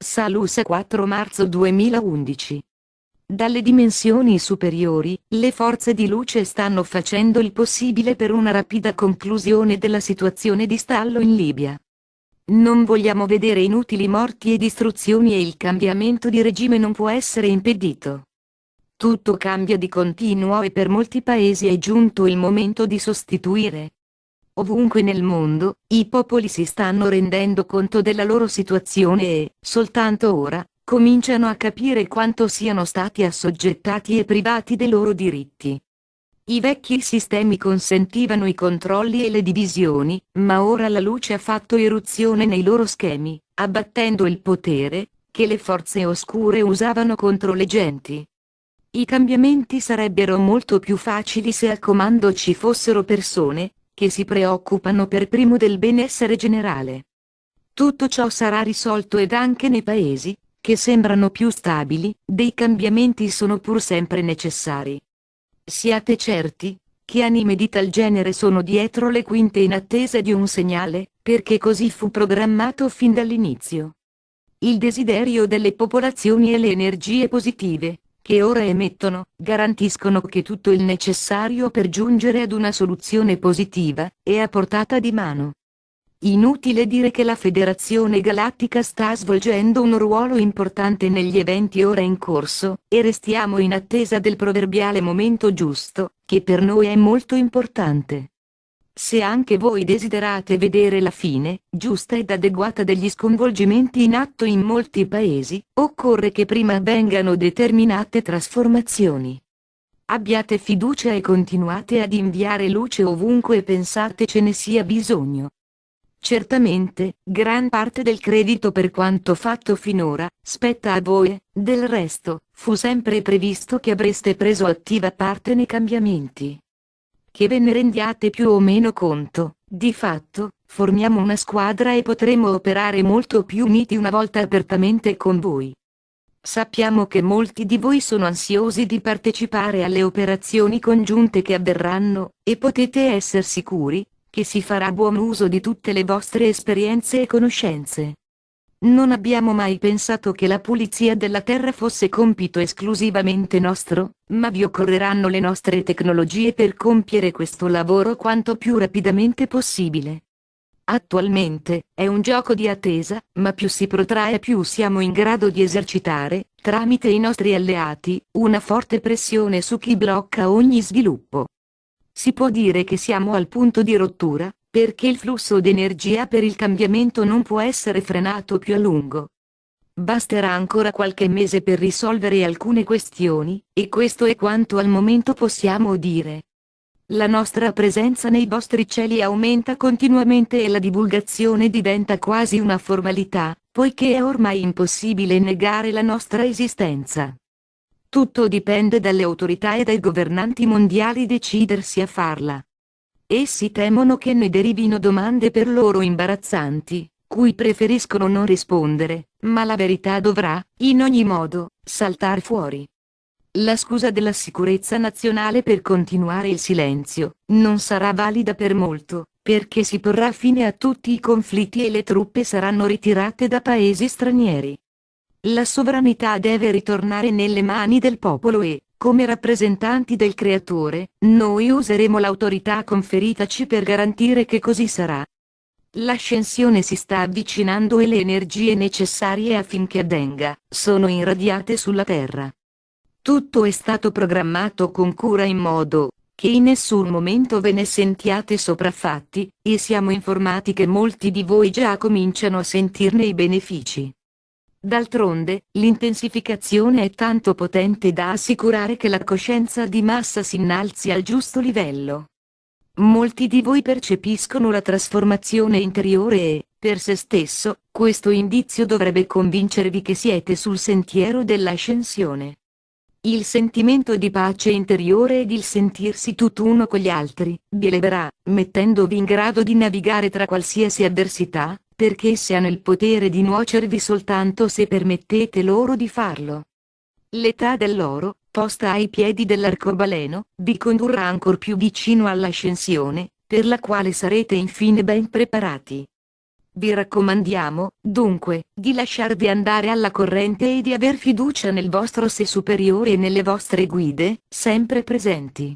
Salus 4 marzo 2011. Dalle dimensioni superiori, le forze di luce stanno facendo il possibile per una rapida conclusione della situazione di stallo in Libia. Non vogliamo vedere inutili morti e distruzioni e il cambiamento di regime non può essere impedito. Tutto cambia di continuo e per molti paesi è giunto il momento di sostituire. Ovunque nel mondo, i popoli si stanno rendendo conto della loro situazione e, soltanto ora, cominciano a capire quanto siano stati assoggettati e privati dei loro diritti. I vecchi sistemi consentivano i controlli e le divisioni, ma ora la luce ha fatto irruzione nei loro schemi, abbattendo il potere che le forze oscure usavano contro le genti. I cambiamenti sarebbero molto più facili se al comando ci fossero persone che si preoccupano per primo del benessere generale. Tutto ciò sarà risolto ed anche nei paesi che sembrano più stabili, dei cambiamenti sono pur sempre necessari. Siate certi che anime di tal genere sono dietro le quinte in attesa di un segnale, perché così fu programmato fin dall'inizio. Il desiderio delle popolazioni e le energie positive che ora emettono, garantiscono che tutto il necessario per giungere ad una soluzione positiva è a portata di mano. Inutile dire che la Federazione Galattica sta svolgendo un ruolo importante negli eventi ora in corso, e restiamo in attesa del proverbiale momento giusto, che per noi è molto importante. Se anche voi desiderate vedere la fine giusta ed adeguata degli sconvolgimenti in atto in molti paesi, occorre che prima avvengano determinate trasformazioni. Abbiate fiducia e continuate ad inviare luce ovunque pensate ce ne sia bisogno. Certamente, gran parte del credito per quanto fatto finora spetta a voi, del resto, fu sempre previsto che avreste preso attiva parte nei cambiamenti. Che ve ne rendiate più o meno conto, di fatto, formiamo una squadra e potremo operare molto più uniti una volta apertamente con voi. Sappiamo che molti di voi sono ansiosi di partecipare alle operazioni congiunte che avverranno, e potete essere sicuri che si farà buon uso di tutte le vostre esperienze e conoscenze. Non abbiamo mai pensato che la pulizia della terra fosse compito esclusivamente nostro, ma vi occorreranno le nostre tecnologie per compiere questo lavoro quanto più rapidamente possibile. Attualmente, è un gioco di attesa, ma più si protrae più siamo in grado di esercitare, tramite i nostri alleati, una forte pressione su chi blocca ogni sviluppo. Si può dire che siamo al punto di rottura, perché il flusso d'energia per il cambiamento non può essere frenato più a lungo. Basterà ancora qualche mese per risolvere alcune questioni, e questo è quanto al momento possiamo dire. La nostra presenza nei vostri cieli aumenta continuamente e la divulgazione diventa quasi una formalità, poiché è ormai impossibile negare la nostra esistenza. Tutto dipende dalle autorità e dai governanti mondiali decidersi a farla. Essi temono che ne derivino domande per loro imbarazzanti, cui preferiscono non rispondere, ma la verità dovrà, in ogni modo, saltar fuori. La scusa della sicurezza nazionale per continuare il silenzio non sarà valida per molto, perché si porrà fine a tutti i conflitti e le truppe saranno ritirate da paesi stranieri. La sovranità deve ritornare nelle mani del popolo e, come rappresentanti del Creatore, noi useremo l'autorità conferitaci per garantire che così sarà. L'ascensione si sta avvicinando e le energie necessarie affinché avvenga sono irradiate sulla Terra. Tutto è stato programmato con cura in modo che in nessun momento ve ne sentiate sopraffatti, e siamo informati che molti di voi già cominciano a sentirne i benefici. D'altronde, l'intensificazione è tanto potente da assicurare che la coscienza di massa si innalzi al giusto livello. Molti di voi percepiscono la trasformazione interiore e, per se stesso, questo indizio dovrebbe convincervi che siete sul sentiero dell'ascensione. Il sentimento di pace interiore ed il sentirsi tutt'uno con gli altri vi eleverà, mettendovi in grado di navigare tra qualsiasi avversità, perché esse hanno il potere di nuocervi soltanto se permettete loro di farlo. L'età dell'oro, posta ai piedi dell'arcobaleno, vi condurrà ancor più vicino all'ascensione, per la quale sarete infine ben preparati. Vi raccomandiamo, dunque, di lasciarvi andare alla corrente e di aver fiducia nel vostro sé superiore e nelle vostre guide, sempre presenti.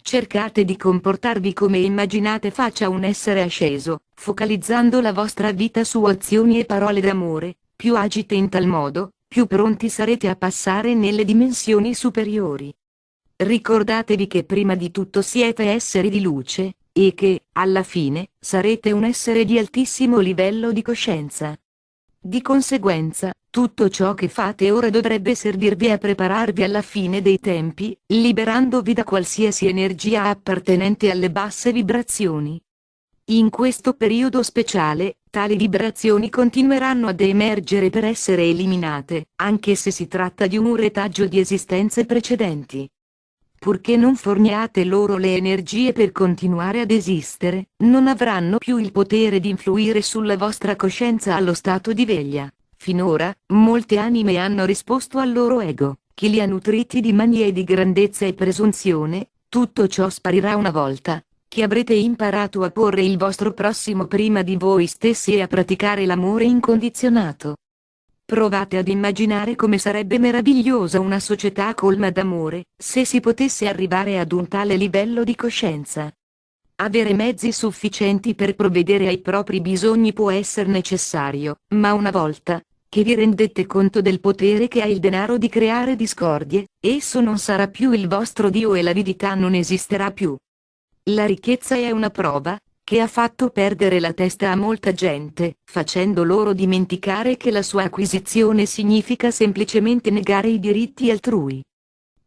Cercate di comportarvi come immaginate faccia un essere asceso, focalizzando la vostra vita su azioni e parole d'amore. Più agite in tal modo, più pronti sarete a passare nelle dimensioni superiori. Ricordatevi che prima di tutto siete esseri di luce, e che, alla fine, sarete un essere di altissimo livello di coscienza. Di conseguenza, tutto ciò che fate ora dovrebbe servirvi a prepararvi alla fine dei tempi, liberandovi da qualsiasi energia appartenente alle basse vibrazioni. In questo periodo speciale, tali vibrazioni continueranno ad emergere per essere eliminate, anche se si tratta di un retaggio di esistenze precedenti. Purché non forniate loro le energie per continuare ad esistere, non avranno più il potere di influire sulla vostra coscienza allo stato di veglia. Finora, molte anime hanno risposto al loro ego, che li ha nutriti di manie di grandezza e presunzione. Tutto ciò sparirà una volta che avrete imparato a porre il vostro prossimo prima di voi stessi e a praticare l'amore incondizionato. Provate ad immaginare come sarebbe meravigliosa una società colma d'amore, se si potesse arrivare ad un tale livello di coscienza. Avere mezzi sufficienti per provvedere ai propri bisogni può essere necessario, ma una volta che vi rendete conto del potere che ha il denaro di creare discordie, esso non sarà più il vostro Dio e l'avidità non esisterà più. La ricchezza è una prova che ha fatto perdere la testa a molta gente, facendo loro dimenticare che la sua acquisizione significa semplicemente negare i diritti altrui.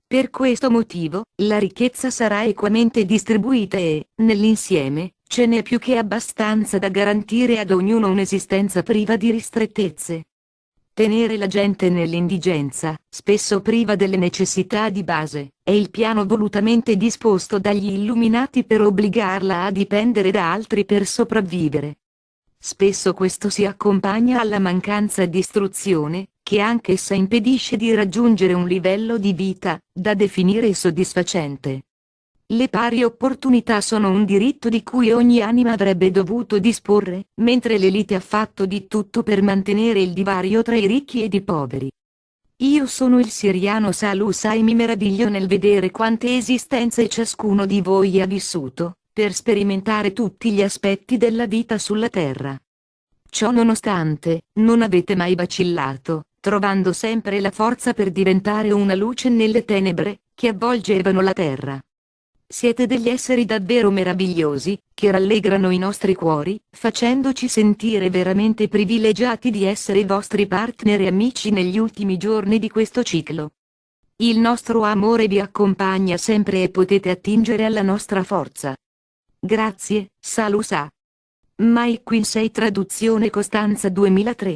Per questo motivo, la ricchezza sarà equamente distribuita e, nell'insieme, ce n'è più che abbastanza da garantire ad ognuno un'esistenza priva di ristrettezze. Tenere la gente nell'indigenza, spesso priva delle necessità di base, è il piano volutamente disposto dagli illuminati per obbligarla a dipendere da altri per sopravvivere. Spesso questo si accompagna alla mancanza di istruzione, che anch'essa impedisce di raggiungere un livello di vita, da definire soddisfacente. Le pari opportunità sono un diritto di cui ogni anima avrebbe dovuto disporre, mentre l'elite ha fatto di tutto per mantenere il divario tra i ricchi ed i poveri. Io sono il siriano Salusa e mi meraviglio nel vedere quante esistenze ciascuno di voi ha vissuto, per sperimentare tutti gli aspetti della vita sulla terra. Ciò nonostante, non avete mai vacillato, trovando sempre la forza per diventare una luce nelle tenebre che avvolgevano la terra. Siete degli esseri davvero meravigliosi, che rallegrano i nostri cuori, facendoci sentire veramente privilegiati di essere i vostri partner e amici negli ultimi giorni di questo ciclo. Il nostro amore vi accompagna sempre e potete attingere alla nostra forza. Grazie, Salusa. Mike Quinsey traduzione Costanza 2003